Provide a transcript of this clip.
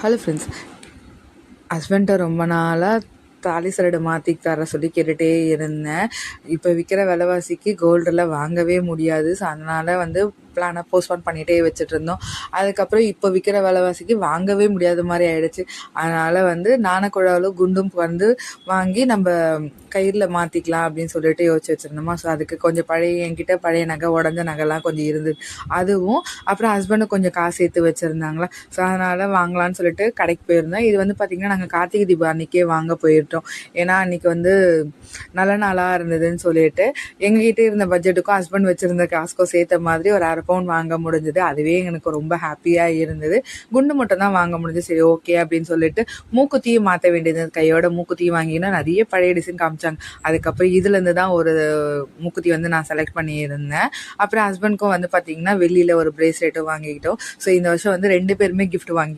Hello friends, ஹஸ்பண்ட்ட ரொம்ப நாளாக தாலி சரடு மாற்றி தர சொல்லி கேட்டுகிட்டே இருந்தேன். இப்போ விற்கிற விலைவாசிக்கு கோல்டெல்லாம் வாங்கவே முடியாது. ஸோ அதனால் பிளானை போஸ்ட்போன் பண்ணிகிட்டே வச்சுட்ருந்தோம். அதுக்கப்புறம் இப்போ விற்கிற விலைவாசிக்கு வாங்கவே முடியாத மாதிரி ஆகிடுச்சு. அதனால் நாணக்குழாலும் குண்டும் வாங்கி நம்ம கயிறில் மாற்றிக்கலாம் அப்படின்னு சொல்லிட்டு யோசிச்சு வச்சுருந்தோமா. ஸோ அதுக்கு கொஞ்சம் என்கிட்ட பழைய நகை, உடஞ்ச நகைலாம் கொஞ்சம் இருந்தது. அதுவும் அப்புறம் ஹஸ்பண்டு கொஞ்சம் காசு சேர்த்து வச்சுருந்தாங்களா. ஸோ அதனால் வாங்கலான்னு சொல்லிட்டு கடைக்கு போயிருந்தோம். இது பார்த்திங்கன்னா நாங்கள் கார்த்திகை தீபம் அன்றைக்கே வாங்க போயிட்டோம். ஏன்னா அன்றைக்கி நல்ல நாளாக இருந்ததுன்னு சொல்லிட்டு எங்ககிட்ட இருந்த பட்ஜெட்டுக்கும் ஹஸ்பண்ட் வச்சுருந்த காசுக்கும் சேர்த்த மாதிரி ஒரு அரை பவுன் வாங்க முடிஞ்சது. அதுவே எனக்கு ரொம்ப ஹாப்பியாக இருந்தது. குண்டு மட்டும் தான் வாங்க முடிஞ்சது. சரி ஓகே அப்படின்னு சொல்லிட்டு மூக்குத்தியும் மாற்ற வேண்டியது, கையோட மூக்குத்தியும் வாங்கினா நிறைய பழைய டிசைன் காமிச்சாங்க. அதுக்கப்புறம் இதுலேருந்து தான் ஒரு மூக்குத்தி நான் செலக்ட் பண்ணியிருந்தேன். அப்புறம் ஹஸ்பண்ட்க்கும் பார்த்திங்கன்னா வெள்ளியில் ஒரு பிரேஸ்லெட்டும் வாங்கிக்கிட்டோம். ஸோ இந்த வருஷம் 2 பேருமே கிஃப்ட் வாங்கி